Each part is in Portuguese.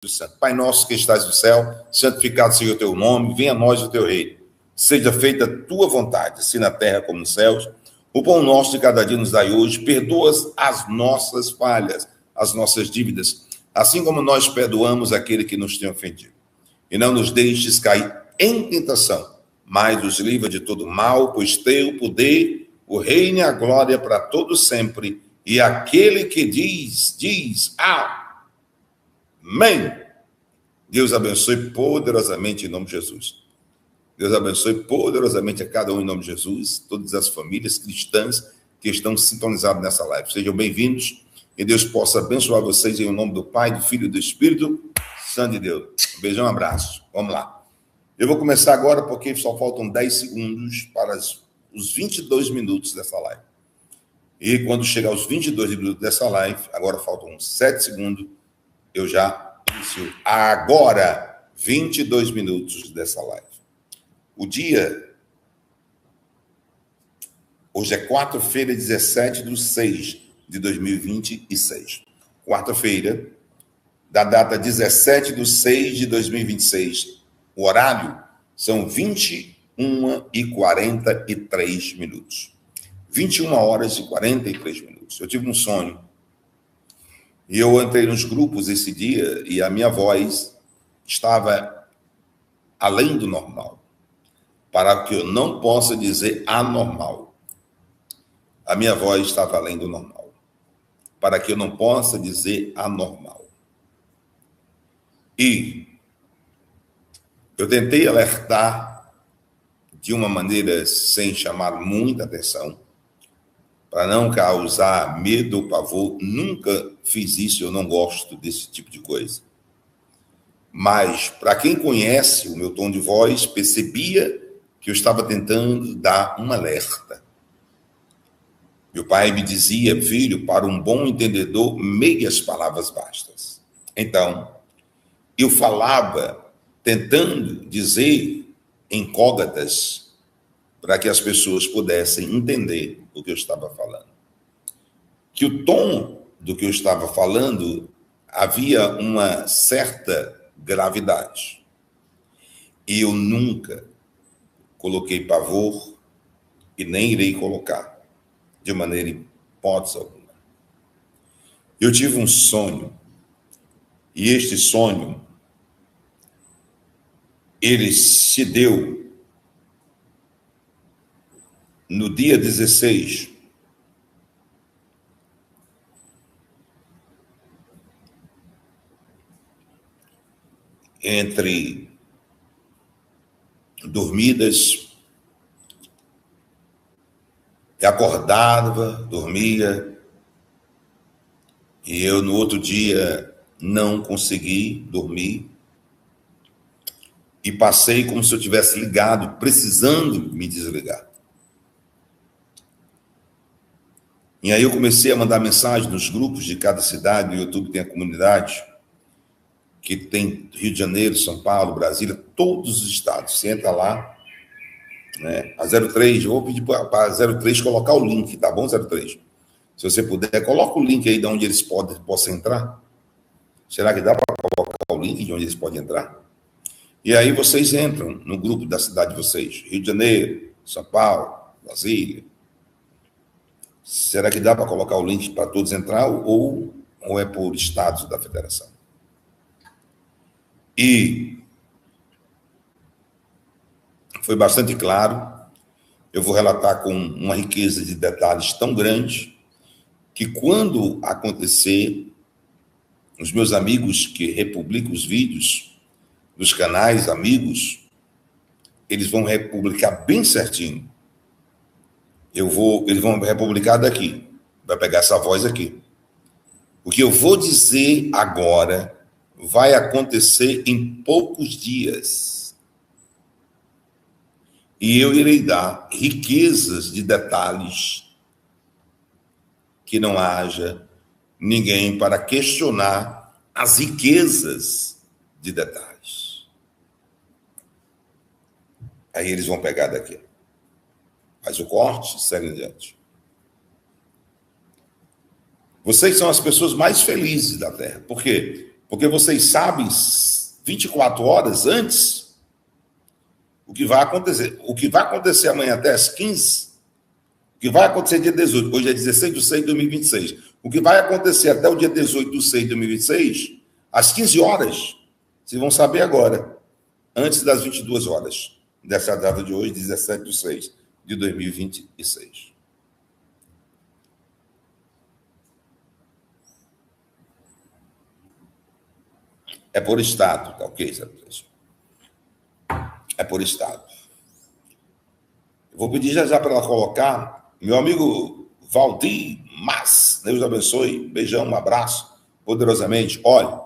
Santo. Pai nosso que estás no céu, santificado seja o teu nome, venha a nós o teu reino. Seja feita a tua vontade, assim na terra como nos céus. O pão nosso de cada dia nos dai hoje, perdoa as nossas falhas, as nossas dívidas, assim como nós perdoamos aquele que nos tem ofendido. E não nos deixes cair em tentação, mas nos livra de todo mal, pois teu o poder, o reino e a glória para todos sempre. E aquele que diz, amém. Deus abençoe poderosamente em nome de Jesus. Deus abençoe poderosamente a cada um em nome de Jesus, todas as famílias cristãs que estão sintonizadas nessa live. Sejam bem-vindos e Deus possa abençoar vocês em nome do Pai, do Filho e do Espírito Santo de Deus. Um beijão, um abraço. Vamos lá. Eu vou começar agora porque só faltam 10 segundos para os 22 minutos dessa live. E quando chegar aos 22 minutos dessa live, agora faltam 7 segundos, eu já inicio agora 22 minutos dessa live. O dia, hoje é quarta-feira, 17/6/2026. Quarta-feira, da data 17/6/2026. O horário são 21h43. 21h43. Eu tive um sonho. E eu entrei nos grupos esse dia e a minha voz estava além do normal. Para que eu não possa dizer anormal. A minha voz estava além do normal. Para que eu não possa dizer anormal. E eu tentei alertar de uma maneira sem chamar muita atenção, para não causar medo ou pavor. Nunca fiz isso, eu não gosto desse tipo de coisa. Mas, para quem conhece o meu tom de voz, percebia que eu estava tentando dar um alerta. Meu pai me dizia, filho, para um bom entendedor, meias palavras bastas. Então, eu falava tentando dizer incógnitas para que as pessoas pudessem entender o que eu estava falando. Que o tom do que eu estava falando havia uma certa gravidade. E eu nunca coloquei pavor e nem irei colocar, de maneira hipótese alguma. Eu tive um sonho, e este sonho, ele se deu no dia 16, entre dormidas, acordava, dormia, e eu no outro dia não consegui dormir, e passei como se eu tivesse ligado, precisando me desligar. E aí eu comecei a mandar mensagem nos grupos de cada cidade. No YouTube tem a comunidade, que tem Rio de Janeiro, São Paulo, Brasília, todos os estados. Você entra lá, né? A 03, eu vou pedir para a 03 colocar o link, tá bom, 03? Se você puder, coloca o link aí de onde eles possam entrar. Será que dá para colocar o link de onde eles podem entrar? E aí vocês entram no grupo da cidade de vocês, Rio de Janeiro, São Paulo, Brasília. Será que dá para colocar o link para todos entrar ou é por estados da federação? E foi bastante claro. Eu vou relatar com uma riqueza de detalhes tão grande que quando acontecer, os meus amigos que republicam os vídeos dos canais amigos, eles vão republicar bem certinho. Eles vão republicar daqui. Vai pegar essa voz aqui. O que eu vou dizer agora vai acontecer em poucos dias. E eu irei dar riquezas de detalhes que não haja ninguém para questionar as riquezas de detalhes. Aí eles vão pegar daqui. Faz o corte, segue adiante. Vocês são as pessoas mais felizes da Terra. Por quê? Porque vocês sabem 24 horas antes o que vai acontecer. O que vai acontecer amanhã até as 15, o que vai acontecer dia 18, hoje é 16/6/2026. O que vai acontecer até o dia 18/6/2026, às 15 horas, vocês vão saber agora, antes das 22 horas, dessa data de hoje, 17/6/2026. É por estado, tá ok, Zé? É por estado. Eu vou pedir já para ela colocar, meu amigo Valdir Mas, Deus abençoe, beijão, um abraço, poderosamente. Olha,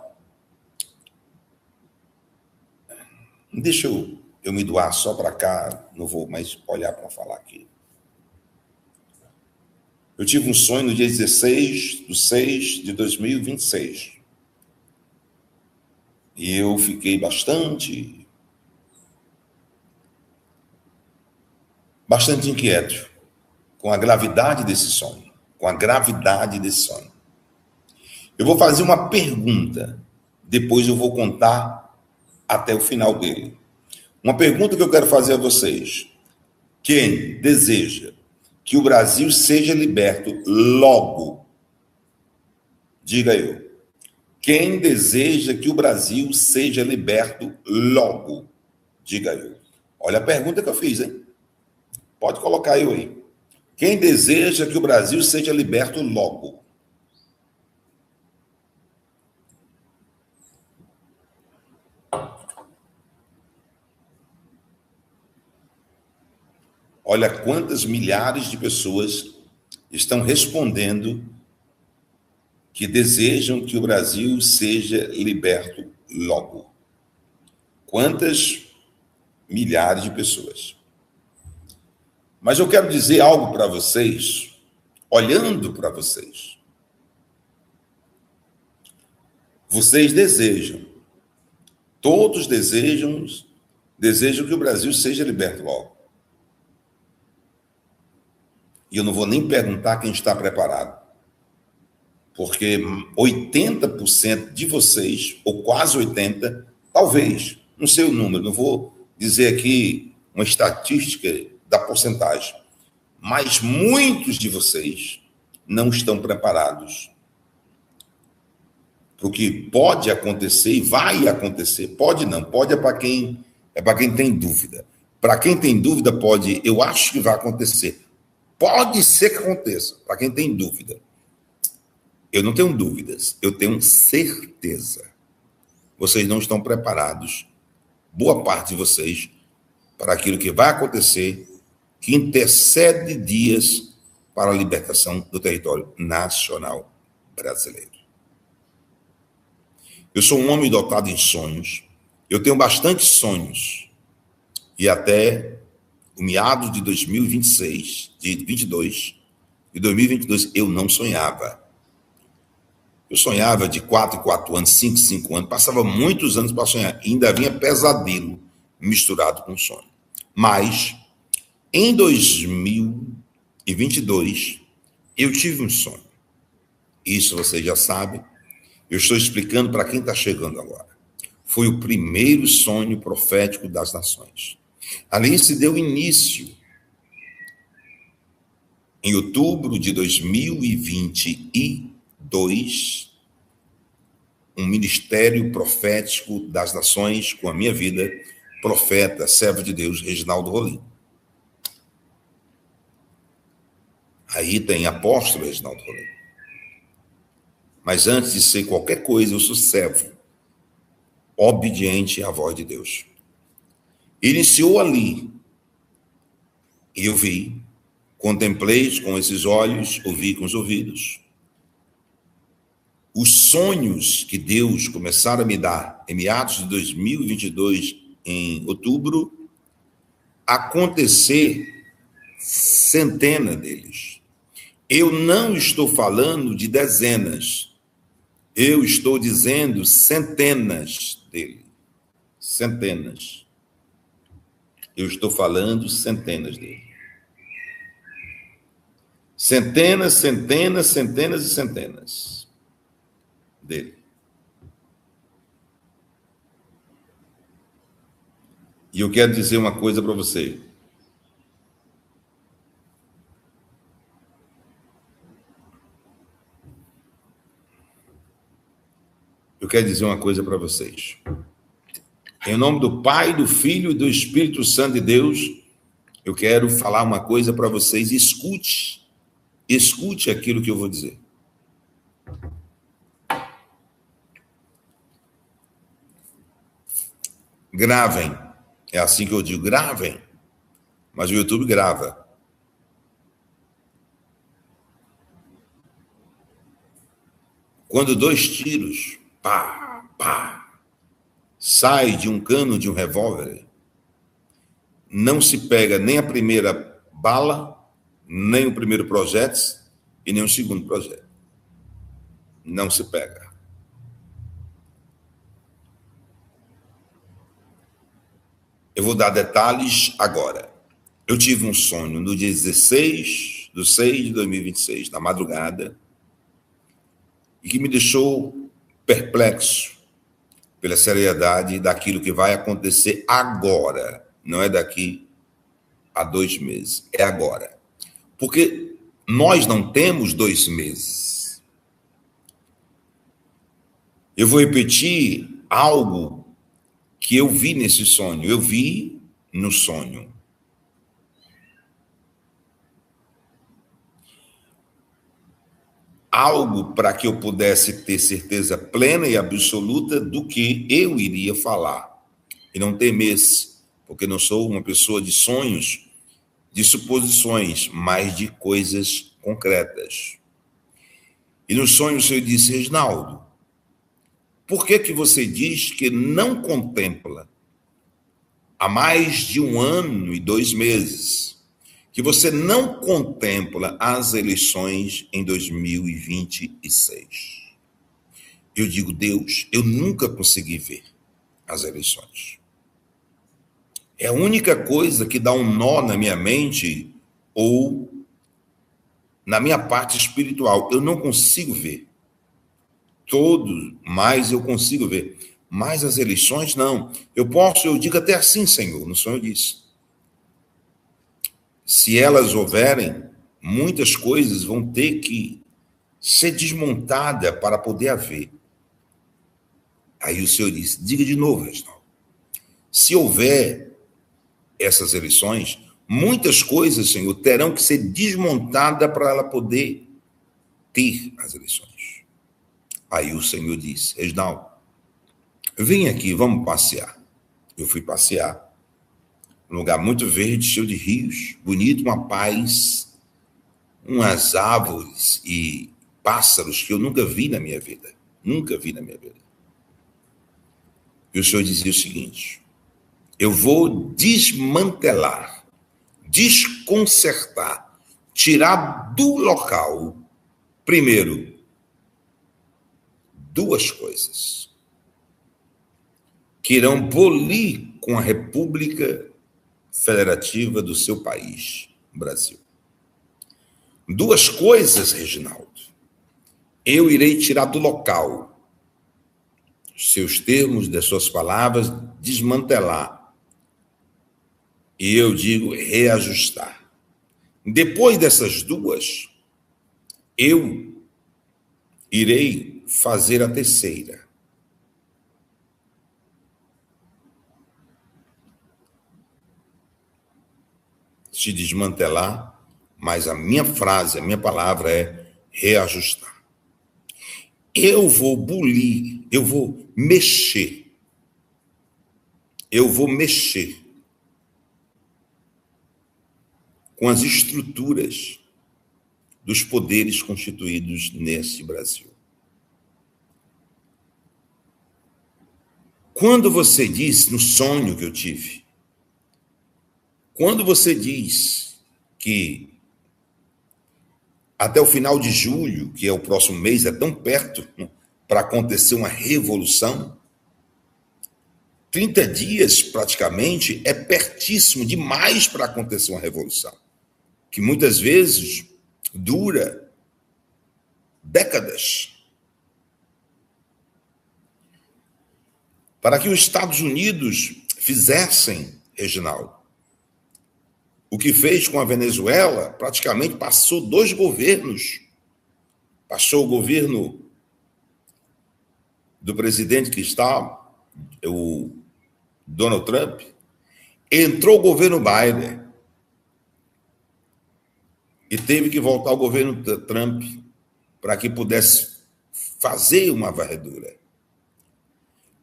deixa eu me doar só para cá, não vou mais olhar para falar aqui. Eu tive um sonho no dia 16/6/2026. E eu fiquei bastante inquieto com a gravidade desse sonho. Eu vou fazer uma pergunta, depois eu vou contar até o final dele. Uma pergunta que eu quero fazer a vocês. Quem deseja que o Brasil seja liberto logo? Diga eu. Quem deseja que o Brasil seja liberto logo? Diga eu. Olha a pergunta que eu fiz, hein? Pode colocar eu aí. Quem deseja que o Brasil seja liberto logo? Olha quantas milhares de pessoas estão respondendo que desejam que o Brasil seja liberto logo. Quantas milhares de pessoas. Mas eu quero dizer algo para vocês, olhando para vocês. Vocês desejam, todos desejam que o Brasil seja liberto logo. E eu não vou nem perguntar quem está preparado. Porque 80% de vocês, ou quase 80%, talvez, não sei o número, não vou dizer aqui uma estatística da porcentagem, mas muitos de vocês não estão preparados para o que pode acontecer e vai acontecer. Pode não, pode é para quem tem dúvida. Para quem tem dúvida, pode, eu acho que vai acontecer. Pode ser que aconteça, para quem tem dúvida. Eu não tenho dúvidas, eu tenho certeza. Vocês não estão preparados, boa parte de vocês, para aquilo que vai acontecer, que intercede dias para a libertação do território nacional brasileiro. Eu sou um homem dotado em sonhos, eu tenho bastante sonhos, e até o meados de 2026, de 22, de 2022, eu não sonhava. Eu sonhava de 4 em 4 anos, 5 em 5 anos, passava muitos anos para sonhar, e ainda vinha pesadelo misturado com sonho. Mas, em 2022, eu tive um sonho. Isso vocês já sabem, eu estou explicando para quem está chegando agora. Foi o primeiro sonho profético das nações. Ali se deu início, em outubro de 2022, um ministério profético das nações com a minha vida, profeta, servo de Deus, Reginaldo Rolim. Aí tem apóstolo Reginaldo Rolim. Mas antes de ser qualquer coisa, eu sou servo, obediente à voz de Deus. Iniciou ali, e eu vi, contemplei com esses olhos, ouvi com os ouvidos, os sonhos que Deus começara a me dar em meados de 2022, em outubro, acontecer centenas deles. Eu não estou falando de dezenas, eu estou dizendo centenas dele. Centenas. Eu estou falando centenas dele. Centenas, centenas, centenas e centenas dele. E eu quero dizer uma coisa para você. Eu quero dizer uma coisa para vocês. Em nome do Pai, do Filho e do Espírito Santo de Deus, eu quero falar uma coisa para vocês. Escute aquilo que eu vou dizer. Gravem. É assim que eu digo, gravem. Mas o YouTube grava. Quando 2 tiros, pá, pá, sai de um cano de um revólver, não se pega nem a primeira bala, nem o primeiro projétil e nem o segundo projétil. Não se pega. Eu vou dar detalhes agora. Eu tive um sonho no dia 16/6/2026, na madrugada, e que me deixou perplexo pela seriedade daquilo que vai acontecer agora. Não é daqui a 2 meses, é agora. Porque nós não temos 2 meses. Eu vou repetir algo que eu vi nesse sonho. Eu vi no sonho. Algo para que eu pudesse ter certeza plena e absoluta do que eu iria falar. E não temesse, porque não sou uma pessoa de sonhos, de suposições, mas de coisas concretas. E no sonho o Senhor disse: Reginaldo, por que você diz que não contempla há mais de 1 ano e 2 meses, que você não contempla as eleições em 2026? Eu digo, Deus, eu nunca consegui ver as eleições. É a única coisa que dá um nó na minha mente ou na minha parte espiritual. Eu não consigo ver. Todos, mas eu consigo ver. Mas as eleições, não. Eu digo até assim, Senhor, no sonho eu disse. Se elas houverem, muitas coisas vão ter que ser desmontadas para poder haver. Aí o Senhor disse, diga de novo, Reginaldo. Se houver essas eleições, muitas coisas, Senhor, terão que ser desmontadas para ela poder ter as eleições. Aí o Senhor disse, Reginaldo, vem aqui, vamos passear. Eu fui passear. Um lugar muito verde, cheio de rios, bonito, uma paz, umas árvores e pássaros que eu nunca vi na minha vida. Nunca vi na minha vida. E o Senhor dizia o seguinte, eu vou desmantelar, desconcertar, tirar do local, primeiro, 2 coisas que irão bolir com a República Federativa do seu país, Brasil. 2 coisas, Reginaldo, eu irei tirar do local, seus termos, das suas palavras, desmantelar. E eu digo reajustar. Depois dessas 2, eu irei fazer a terceira. Se desmantelar, mas a minha frase, a minha palavra é reajustar. Eu vou bulir, eu vou mexer com as estruturas dos poderes constituídos nesse Brasil. Quando você diz, no sonho que eu tive, quando você diz que até o final de julho, que é o próximo mês, é tão perto para acontecer uma revolução, 30 dias praticamente é pertíssimo demais para acontecer uma revolução, que muitas vezes dura décadas. Para que os Estados Unidos fizessem Reginaldo. O que fez com a Venezuela, praticamente passou 2 governos. Passou o governo do presidente que está, o Donald Trump, entrou o governo Biden e teve que voltar ao governo Trump para que pudesse fazer uma varredura.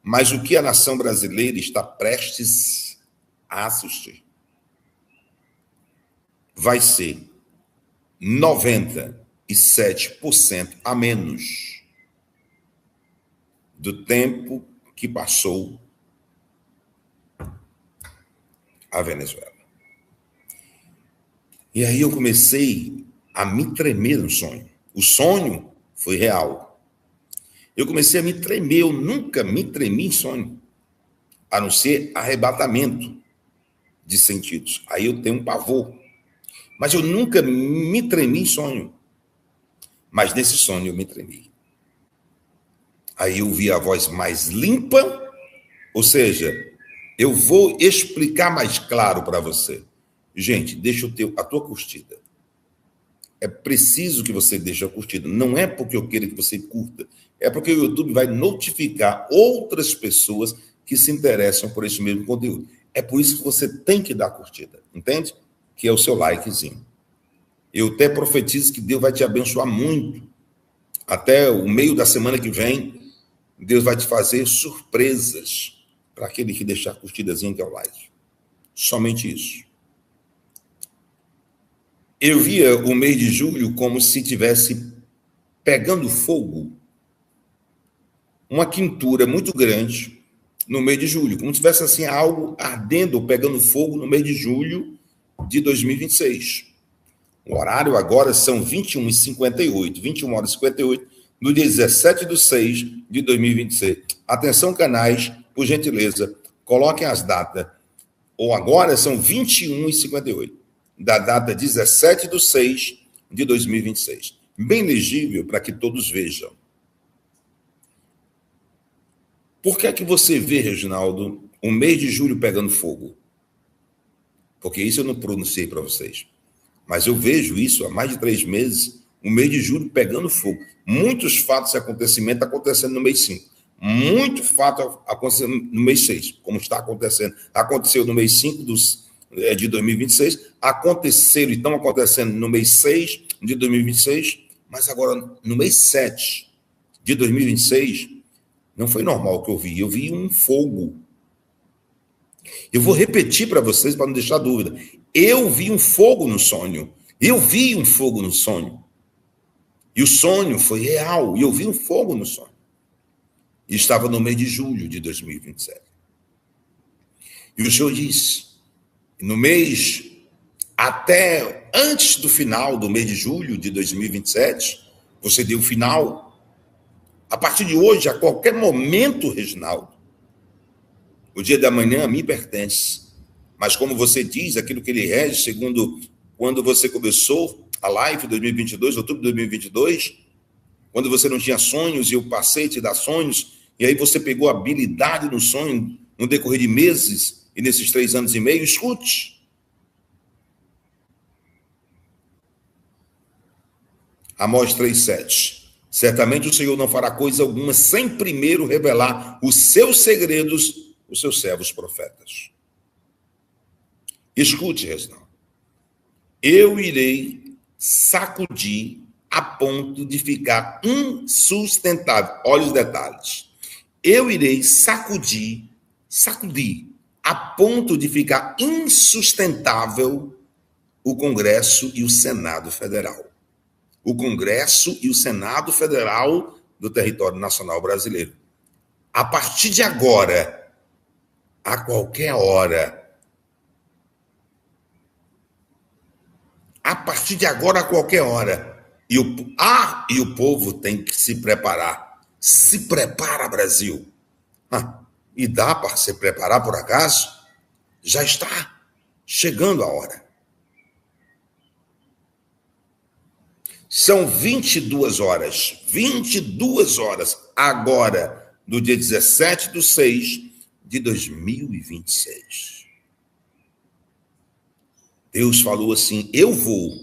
Mas o que a nação brasileira está prestes a assistir vai ser 97% a menos do tempo que passou a Venezuela. E aí eu comecei a me tremer no sonho. O sonho foi real. Eu comecei a me tremer, eu nunca me tremi em sonho, a não ser arrebatamento de sentidos. Aí eu tenho um pavor. Mas eu nunca me tremi em sonho. Mas nesse sonho eu me tremi. Aí eu vi a voz mais limpa, ou seja, eu vou explicar mais claro para você. Gente, deixa a tua curtida. É preciso que você deixe a curtida. Não é porque eu queira que você curta, é porque o YouTube vai notificar outras pessoas que se interessam por esse mesmo conteúdo. É por isso que você tem que dar a curtida, entende? Que é o seu likezinho. Eu até profetizo que Deus vai te abençoar muito. Até o meio da semana que vem, Deus vai te fazer surpresas para aquele que deixar a curtidazinha, que é o like. Somente isso. Eu via o mês de julho como se tivesse pegando fogo, uma quintura muito grande no mês de julho, como se tivesse assim algo ardendo ou pegando fogo no mês de julho de 2026. O horário agora são 21h58, 21h58, no dia 17/6/2026. Atenção, canais, por gentileza, coloquem as datas. Ou agora são 21h58. Da data 17/6/2026. Bem legível para que todos vejam. Por que é que você vê, Reginaldo, o mês de julho pegando fogo? Porque isso eu não pronunciei para vocês. Mas eu vejo isso há mais de 3 meses, o mês de julho pegando fogo. Muitos fatos e acontecimentos acontecendo no mês 5. Muito fato acontecendo no mês 6, como está acontecendo. Aconteceu no mês 5 de 2026, aconteceram e estão acontecendo no mês 6 de 2026, mas agora no mês 7 de 2026, não foi normal o que eu vi um fogo. Eu vou repetir para vocês, para não deixar dúvida. Eu vi um fogo no sonho. Eu vi um fogo no sonho. E o sonho foi real. E eu vi um fogo no sonho. E estava no mês de julho de 2027. E o Senhor disse, no mês, até antes do final do mês de julho de 2027, você deu o final. A partir de hoje, a qualquer momento, Reginaldo, o dia da manhã me pertence. Mas como você diz, aquilo que ele rege, segundo quando você começou a live 2022, outubro de 2022, quando você não tinha sonhos e eu passei a te dar sonhos, e aí você pegou habilidade no sonho no decorrer de meses e nesses 3 anos e meio, escute. Amós 3:7. Certamente o Senhor não fará coisa alguma sem primeiro revelar os seus segredos os seus servos profetas. Escute, Reginaldo. Eu irei sacudir a ponto de ficar insustentável. Olha os detalhes. Eu irei sacudir a ponto de ficar insustentável o Congresso e o Senado Federal. O Congresso e o Senado Federal do território nacional brasileiro. A partir de agora, a qualquer hora, e o povo tem que se preparar. Se prepara, Brasil. E dá para se preparar por acaso? Já está chegando a hora. São 22 horas agora, do dia 17/6 de 2026. Deus falou assim: eu vou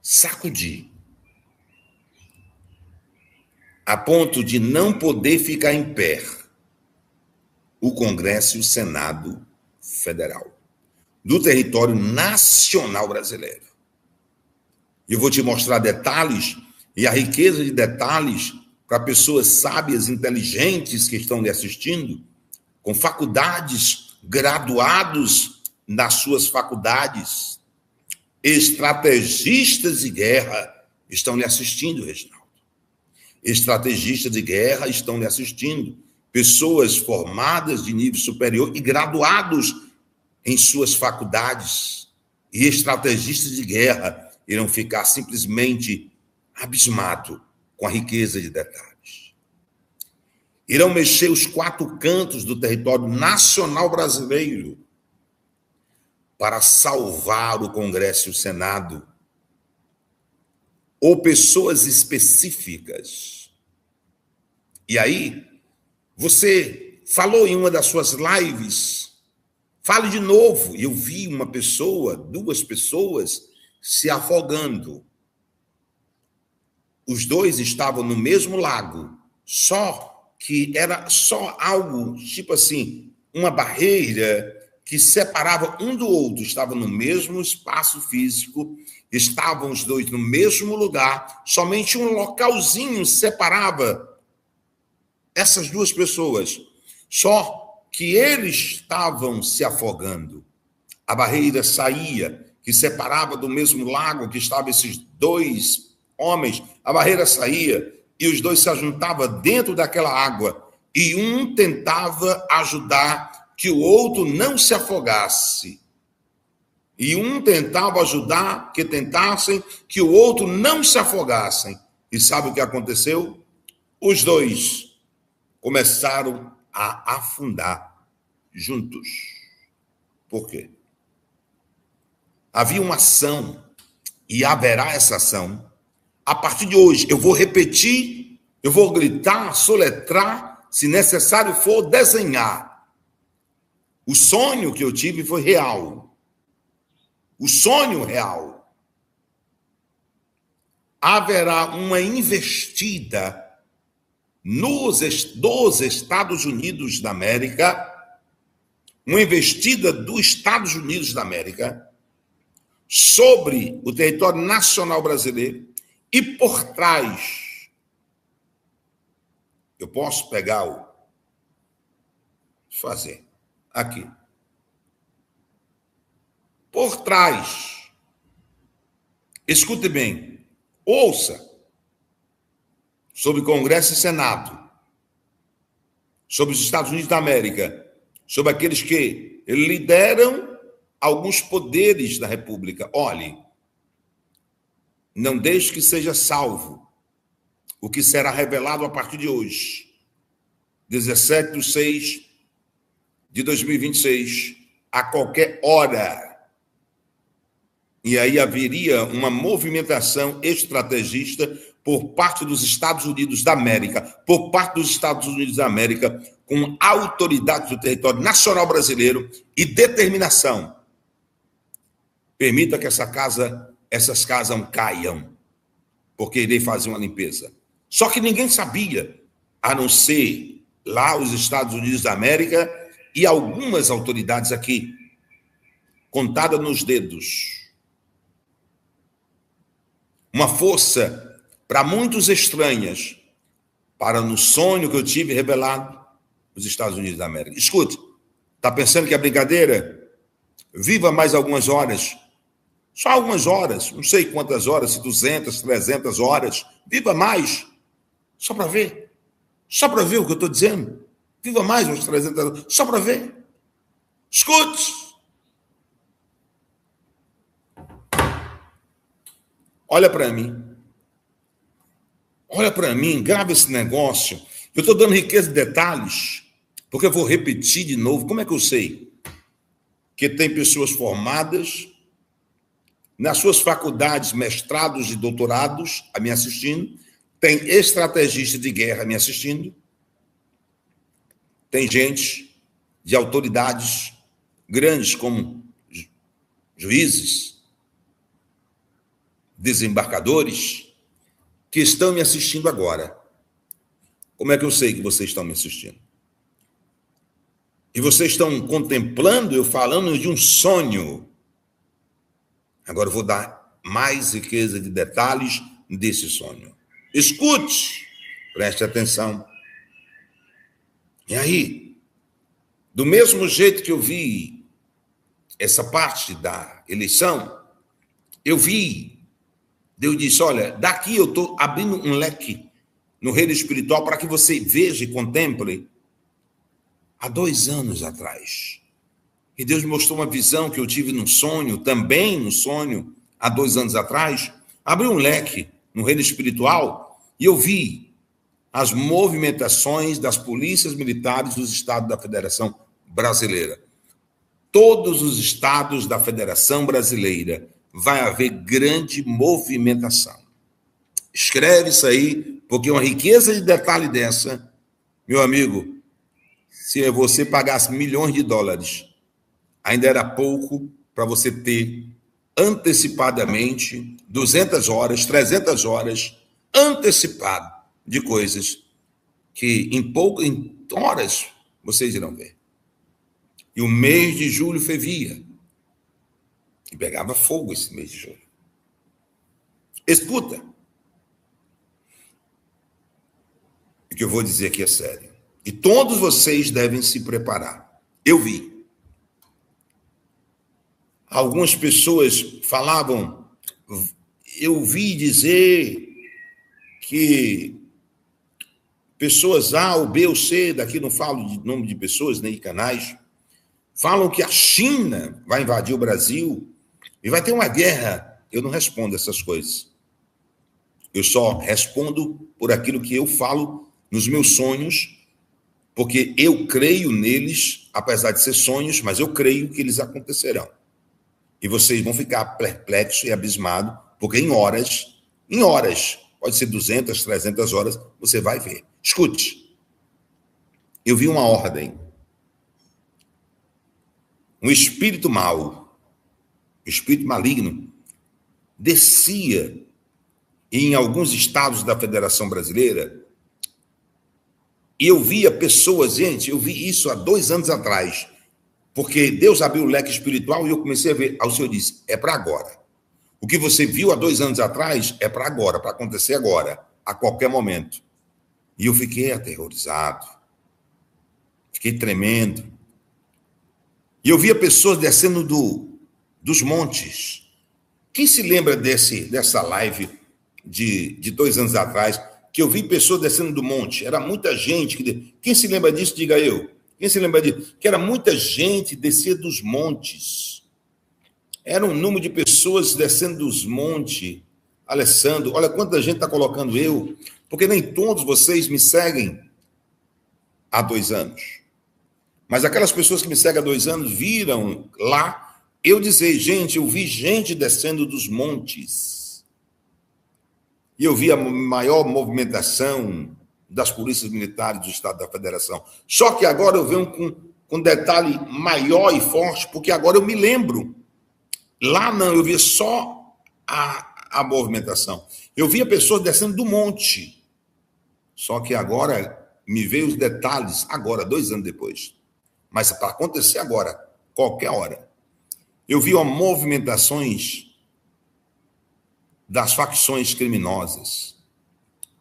sacudir a ponto de não poder ficar em pé o Congresso e o Senado Federal do território nacional brasileiro. Eu vou te mostrar detalhes e a riqueza de detalhes para pessoas sábias, inteligentes que estão lhe assistindo, com faculdades, graduados nas suas faculdades, estrategistas de guerra estão lhe assistindo, Reginaldo. Estrategistas de guerra estão lhe assistindo. Pessoas formadas de nível superior e graduados em suas faculdades. E estrategistas de guerra irão ficar simplesmente abismados com a riqueza de detalhes. Irão mexer os 4 cantos do território nacional brasileiro para salvar o Congresso e o Senado, ou pessoas específicas. E aí, você falou em uma das suas lives, fale de novo. Eu vi uma pessoa, 2 pessoas, se afogando. Os 2 estavam no mesmo lago, só que era só algo, tipo assim, uma barreira que separava um do outro. Estavam no mesmo espaço físico, estavam os 2 no mesmo lugar, somente um localzinho separava essas 2 pessoas. Só que eles estavam se afogando. A barreira saía, que separava do mesmo lago que estavam esses 2 homens. A barreira saía e os 2 se juntavam dentro daquela água. E um tentava ajudar que o outro não se afogasse. E um tentava ajudar que tentassem que o outro não se afogassem. E sabe o que aconteceu? Os 2 começaram a afundar juntos. Por quê? Havia uma ação, e haverá essa ação. A partir de hoje, eu vou repetir, eu vou gritar, soletrar, se necessário for, desenhar. O sonho que eu tive foi real. O sonho real. Haverá uma investida dos Estados Unidos da América, uma investida dos Estados Unidos da América sobre o território nacional brasileiro e por trás. Eu posso pegar o... fazer aqui. Por trás. Escute bem. Ouça. Sobre Congresso e Senado. Sobre os Estados Unidos da América. Sobre aqueles que lideram alguns poderes da República. Olhe, não deixe que seja salvo o que será revelado a partir de hoje, 17/6/2026, a qualquer hora. E aí haveria uma movimentação estrategista por parte dos Estados Unidos da América, por parte dos Estados Unidos da América, com autoridades do território nacional brasileiro e determinação. Permita que essas casas caiam, porque irei fazer uma limpeza. Só que ninguém sabia, a não ser lá os Estados Unidos da América e algumas autoridades aqui, contadas nos dedos. Uma força para muitos estranhas, para no sonho que eu tive revelado, os Estados Unidos da América. Escute, está pensando que é brincadeira? Viva mais algumas horas. Só algumas horas, não sei quantas horas, se 200, 300 horas. Viva mais, só para ver. Só para ver o que eu estou dizendo. Viva mais uns 300 horas, só para ver. Escute. Olha para mim. Olha para mim, grava esse negócio. Eu estou dando riqueza de detalhes, porque eu vou repetir de novo. Como é que eu sei? Que tem pessoas formadas nas suas faculdades, mestrados e doutorados, a me assistindo. Tem estrategista de guerra me assistindo. Tem gente de autoridades grandes, como juízes, desembargadores, que estão me assistindo agora. Como é que eu sei que vocês estão me assistindo? E vocês estão contemplando eu falando de um sonho. Agora eu vou dar mais riqueza de detalhes desse sonho. Escute, preste atenção. E aí, do mesmo jeito que eu vi essa parte da eleição, eu vi, Deus disse, olha, daqui eu estou abrindo um leque no reino espiritual para que você veja e contemple. Há 2 anos atrás, e Deus me mostrou uma visão que eu tive num sonho, também no sonho, há 2 anos atrás, abriu um leque no reino espiritual e eu vi as movimentações das polícias militares dos estados da Federação Brasileira. Todos os estados da Federação Brasileira vai haver grande movimentação. Escreve isso aí, porque uma riqueza de detalhe dessa, meu amigo, se você pagasse milhões de dólares, ainda era pouco para você ter antecipadamente 200 horas, 300 horas antecipado de coisas que em horas vocês irão ver. E o mês de julho fervia. E pegava fogo esse mês de julho. Escuta. O que eu vou dizer aqui é sério. E todos vocês devem se preparar. Eu vi. Algumas pessoas falavam, eu vi dizer que pessoas A, ou B, ou C, daqui não falo de nome de pessoas, nem de canais, falam que a China vai invadir o Brasil e vai ter uma guerra. Eu não respondo essas coisas. Eu só respondo por aquilo que eu falo nos meus sonhos, porque eu creio neles, apesar de ser sonhos, mas eu creio que eles acontecerão. E vocês vão ficar perplexos e abismados, porque em horas, pode ser 200, 300 horas, você vai ver. Escute, eu vi uma ordem. Um espírito mau, um espírito maligno, descia em alguns estados da Federação Brasileira, e eu via pessoas, gente, eu vi isso há 2 anos atrás, porque Deus abriu o leque espiritual e eu comecei a ver. Aí o Senhor disse, é para agora. O que você viu há 2 anos atrás é para agora, para acontecer agora, a qualquer momento. E eu fiquei aterrorizado, fiquei tremendo. E eu via pessoas descendo dos montes. Quem se lembra dessa live de 2 anos atrás, que eu vi pessoas descendo do monte? Era muita gente. Quem se lembra disso, diga eu. Quem se lembra disso? Que era muita gente descer dos montes. Era um número de pessoas descendo dos montes. Alessandro, olha quanta gente está colocando eu, porque nem todos vocês me seguem há 2 anos. Mas aquelas pessoas que me seguem há 2 anos viram lá eu dizer, gente, eu vi gente descendo dos montes. E eu vi a maior movimentação das polícias militares do Estado da Federação. Só que agora eu venho com detalhe maior e forte, porque agora eu me lembro. Lá não, eu via só a movimentação. Eu via pessoas descendo do monte. Só que agora me veio os detalhes, agora, 2 anos depois. Mas para acontecer agora, qualquer hora. Eu vi movimentações das facções criminosas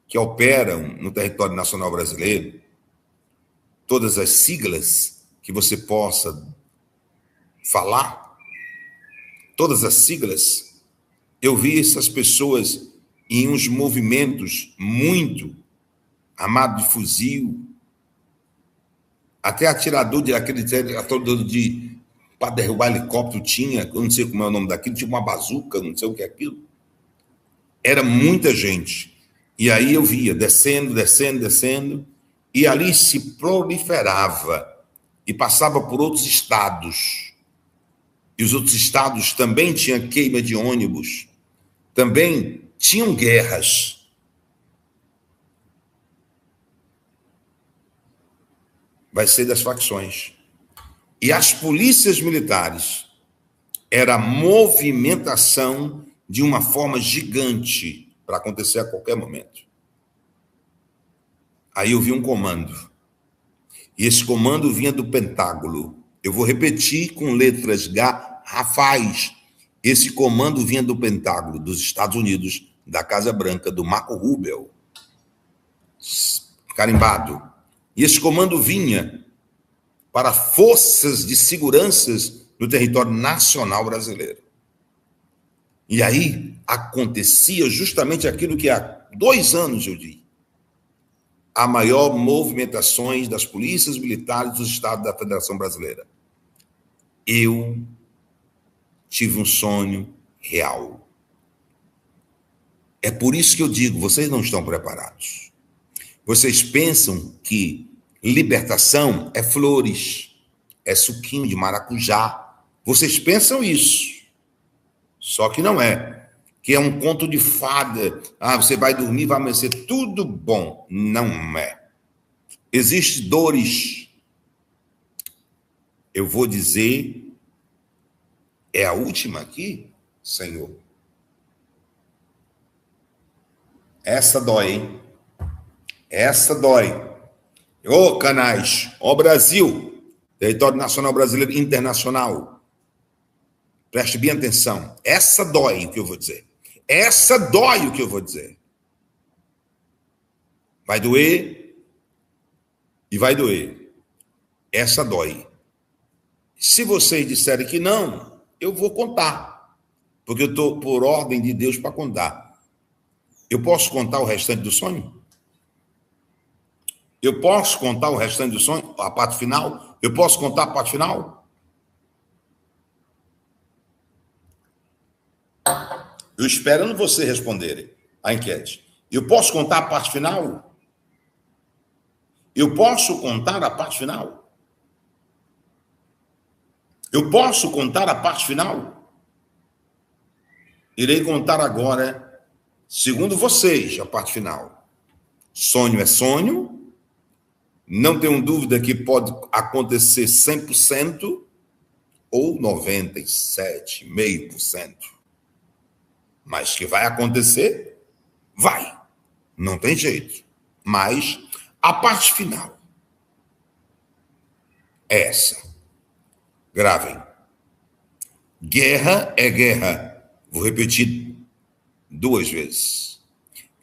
que operam no território nacional brasileiro, todas as siglas que você possa falar, todas as siglas, eu vi essas pessoas em uns movimentos muito armado de fuzil, até atirador para derrubar helicóptero tinha, eu não sei como é o nome daquilo, tinha uma bazuca, não sei o que é aquilo. Era muita gente. E aí eu via descendo, e ali se proliferava e passava por outros estados. E os outros estados também tinham queima de ônibus, também tinham guerras. Vai ser das facções. E as polícias militares, era a movimentação de uma forma gigante para acontecer a qualquer momento. Aí eu vi um comando. E esse comando vinha do Pentágono. Eu vou repetir com letras garrafais. Esse comando vinha do Pentágono, dos Estados Unidos, da Casa Branca, do Marco Rubio. Carimbado. E esse comando vinha para forças de segurança no território nacional brasileiro. E aí acontecia justamente aquilo que há 2 anos eu disse. A maior movimentações das polícias militares dos estados da Federação Brasileira. Eu tive um sonho real. É por isso que eu digo, vocês não estão preparados. Vocês pensam que libertação é flores, é suquinho de maracujá. Vocês pensam isso. Só que não é. Que é um conto de fada. Ah, você vai dormir, vai amanhecer tudo bom. Não é. Existem dores. Eu vou dizer, é a última aqui, Senhor. Essa dói, hein? Essa dói. Ô, canais, ó Brasil, território nacional brasileiro internacional. Preste bem atenção. Essa dói o que eu vou dizer. Essa dói o que eu vou dizer. Vai doer e vai doer. Essa dói. Se vocês disserem que não, eu vou contar. Porque eu estou por ordem de Deus para contar. Eu posso contar o restante do sonho? Eu posso contar o restante do sonho? A parte final? Eu posso contar a parte final? Eu espero você responderem a enquete. Eu posso contar a parte final? Eu posso contar a parte final? Eu posso contar a parte final? Irei contar agora, segundo vocês, a parte final. Sonho é sonho. Não tenho dúvida que pode acontecer 100% ou 97,5%. Mas que vai acontecer? Vai. Não tem jeito. Mas a parte final é essa. Gravem. Guerra é guerra. Vou repetir 2 vezes.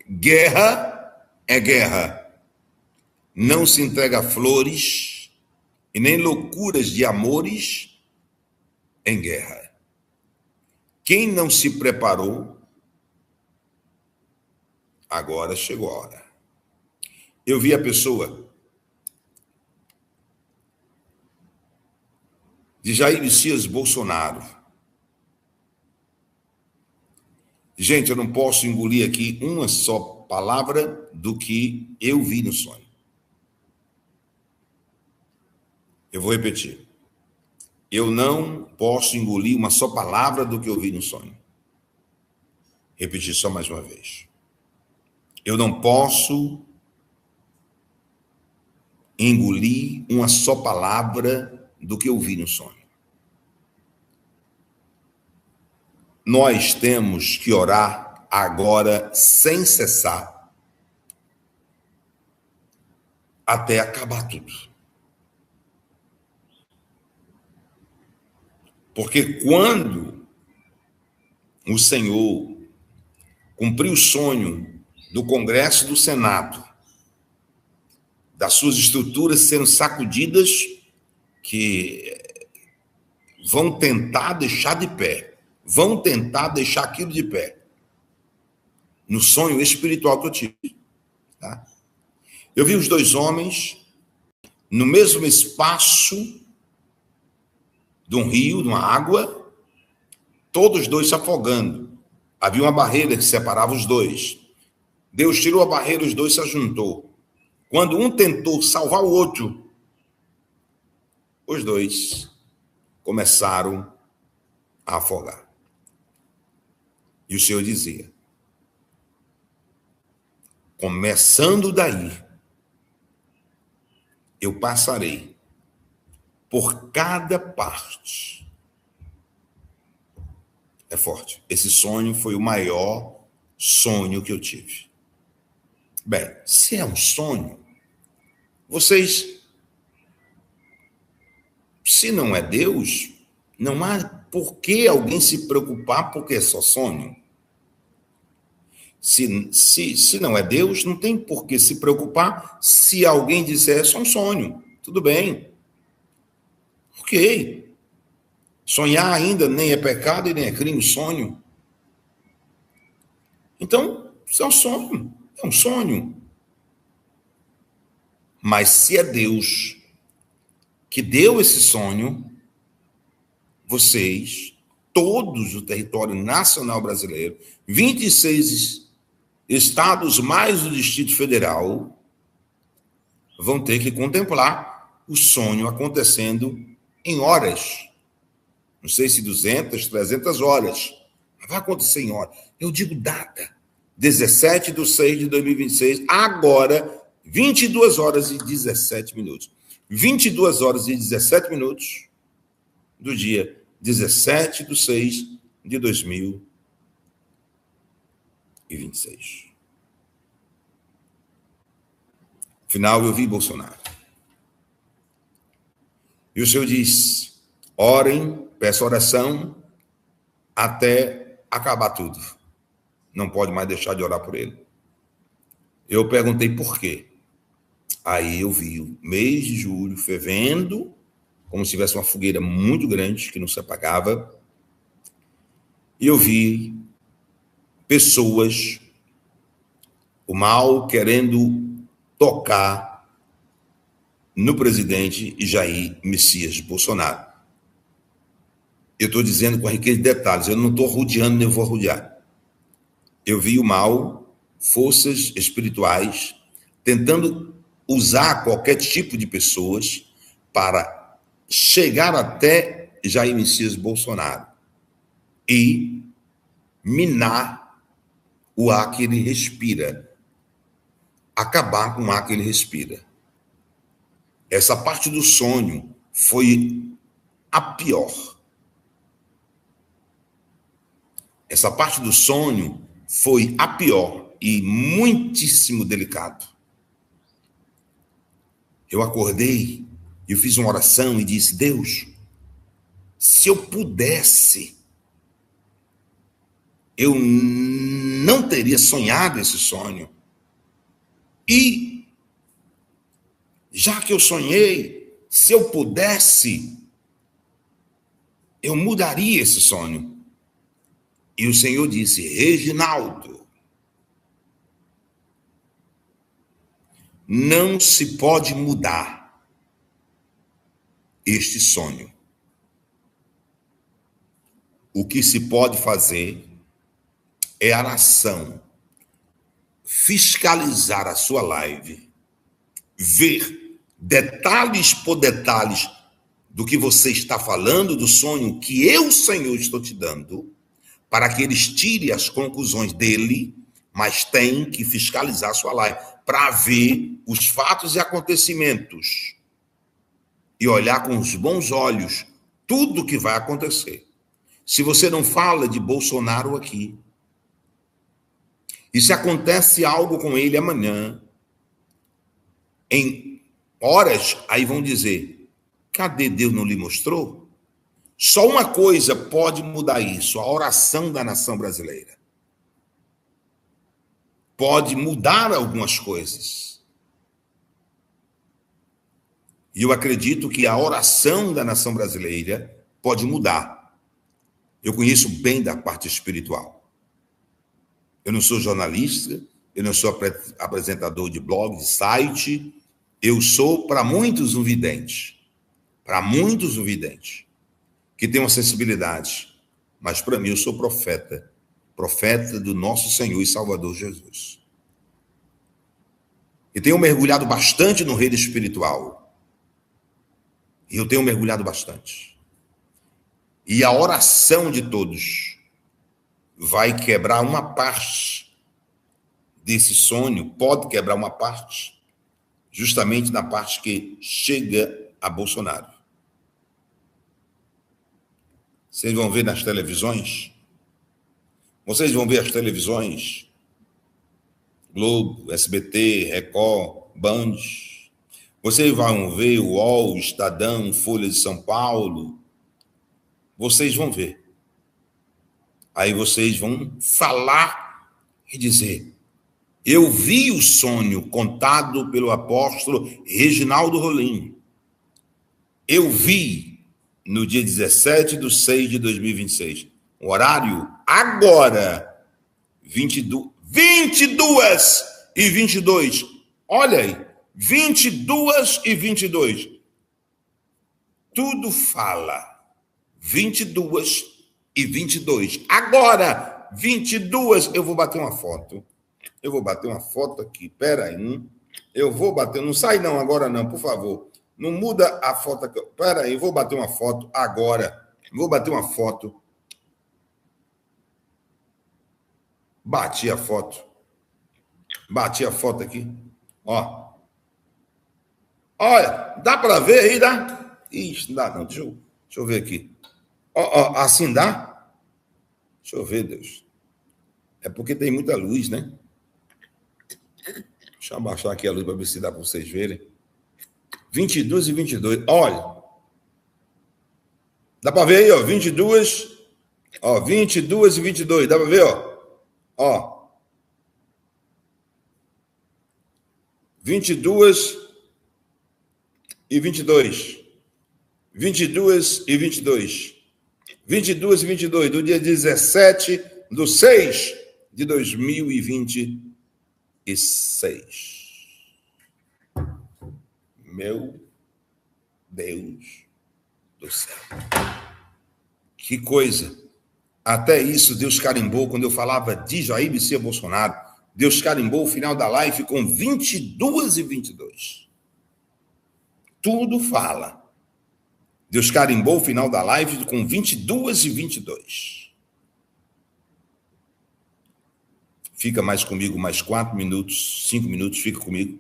Guerra é guerra. Não se entrega flores e nem loucuras de amores em guerra. Quem não se preparou, agora chegou a hora. Eu vi a pessoa de Jair Messias Bolsonaro. Gente, eu não posso engolir aqui uma só palavra do que eu vi no sonho. Eu vou repetir. Eu não posso engolir uma só palavra do que eu vi no sonho. Repetir só mais uma vez. Eu não posso engolir uma só palavra do que eu vi no sonho. Nós temos que orar agora sem cessar até acabar tudo. Porque quando o Senhor cumpriu o sonho do Congresso e do Senado, das suas estruturas sendo sacudidas, que vão tentar deixar de pé, vão tentar deixar aquilo de pé, no sonho espiritual que eu tive. Tá? Eu vi os 2 homens no mesmo espaço de um rio, de uma água, todos 2 se afogando. Havia uma barreira que separava os 2. Deus tirou a barreira, os 2 se ajuntou. Quando um tentou salvar o outro, os 2 começaram a afogar. E o Senhor dizia, começando daí, eu passarei por cada parte É forte. Esse sonho foi o maior sonho que eu tive. Bem, se é um sonho, vocês, se não é Deus, não há por que alguém se preocupar porque é só sonho. Se não é Deus, não tem por que se preocupar se alguém disser é só um sonho. Tudo bem. Ok. Sonhar ainda nem é pecado e nem é crime, sonho. Então, isso é um sonho. É um sonho. Mas se é Deus que deu esse sonho, vocês, todos o território nacional brasileiro, 26 estados mais o Distrito Federal, vão ter que contemplar o sonho acontecendo em horas. Não sei se 200, 300 horas. Mas vai acontecer em horas. Eu digo data. 17/6/2026, agora, 22 horas e 17 minutos. 22 horas e 17 minutos do dia 17/6/2026. Afinal, eu vi Bolsonaro. E o Senhor diz: orem, peçam oração até acabar tudo. Não pode mais deixar de orar por ele. Eu perguntei por quê. Aí eu vi o mês de julho fervendo, como se tivesse uma fogueira muito grande que não se apagava. E eu vi pessoas, o mal querendo tocar no presidente Jair Messias Bolsonaro. Eu estou dizendo com a riqueza de detalhes, eu não estou rodeando nem vou rodear. Eu vi o mal, forças espirituais, tentando usar qualquer tipo de pessoas para chegar até Jair Messias Bolsonaro e minar o ar que ele respira, acabar com o ar que ele respira. Essa parte do sonho foi a pior. Essa parte do sonho foi a pior e muitíssimo delicado. Eu acordei, eu fiz uma oração e disse: Deus, se eu pudesse, eu não teria sonhado esse sonho. E, já que eu sonhei, se eu pudesse, eu mudaria esse sonho. E o Senhor disse: Reginaldo, não se pode mudar este sonho. O que se pode fazer é a nação fiscalizar a sua live, ver detalhes por detalhes do que você está falando, do sonho que eu, Senhor, estou te dando, para que eles tirem as conclusões dele, mas tem que fiscalizar a sua live, para ver os fatos e acontecimentos e olhar com os bons olhos tudo o que vai acontecer. Se você não fala de Bolsonaro aqui, e se acontece algo com ele amanhã, em horas, aí vão dizer: cadê Deus, não lhe mostrou? Só uma coisa pode mudar isso: a oração da nação brasileira. Pode mudar algumas coisas. E eu acredito que a oração da nação brasileira pode mudar. Eu conheço bem da parte espiritual. Eu não sou jornalista, eu não sou apresentador de blog, de site. Eu sou, para muitos, um vidente. Para muitos, um vidente. Que tem uma sensibilidade. Mas, para mim, eu sou profeta. Profeta do nosso Senhor e Salvador Jesus. E tenho mergulhado bastante no reino espiritual. E eu tenho mergulhado bastante. E a oração de todos vai quebrar uma parte desse sonho, pode quebrar uma parte, justamente na parte que chega a Bolsonaro. Vocês vão ver nas televisões Vocês vão ver as televisões, Globo, SBT, Record, Band. Vocês vão ver o UOL, Estadão, Folha de São Paulo. Vocês vão ver. Aí vocês vão falar e dizer: eu vi o sonho contado pelo apóstolo Reginaldo Rolim. Eu vi no dia 17/6/2026. O horário agora, 22h22. Olha aí, 22h22. Tudo fala. 22h22. Agora, 22. Eu vou bater uma foto. Aqui. Pera aí. Eu vou bater. Não sai não agora não, por favor. Não muda a foto aqui. Pera aí, eu vou bater uma foto agora. Vou bater uma foto. Bati a foto aqui. Ó. Olha, dá para ver aí, dá? Ixi, não dá não. Deixa eu ver aqui. Ó, assim dá? Deixa eu ver, Deus. É porque tem muita luz, né? Deixa eu abaixar aqui a luz para ver se dá para vocês verem. 22h22. Olha. Dá para ver aí, ó. 22. Ó, 22h22. Dá para ver, ó. Ó. 22h22. 22h22. 22h22 do dia 17/6/2026. Meu Deus do céu. Que coisa. Até isso Deus carimbou quando eu falava de Jair Messias Bolsonaro. Deus carimbou o final da live com 22h22. Tudo fala. Deus carimbou o final da live com 22h22. Fica mais comigo mais 4 minutos, 5 minutos, fica comigo.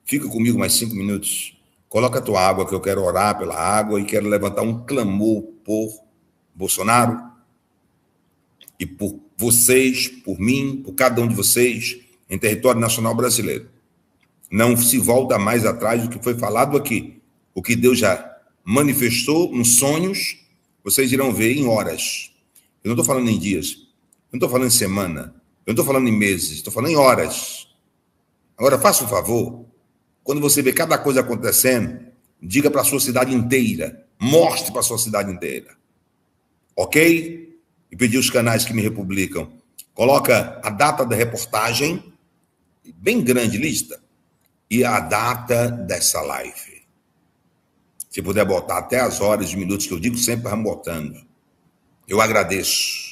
Fica comigo mais 5 minutos. Coloca a tua água, que eu quero orar pela água e quero levantar um clamor por Bolsonaro e por vocês, por mim, por cada um de vocês, em território nacional brasileiro. Não se volta mais atrás do que foi falado aqui. O que Deus já manifestou nos sonhos, vocês irão ver em horas. Eu não estou falando em dias, eu não estou falando em semana, eu não estou falando em meses, estou falando em horas. Agora, faça um favor, quando você vê cada coisa acontecendo, diga para a sua cidade inteira, mostre para a sua cidade inteira. Ok? E pedir os canais que me republicam. Coloca a data da reportagem, bem grande lista, e a data dessa live. Se puder botar até as horas e minutos que eu digo, sempre vamos botando. Eu agradeço.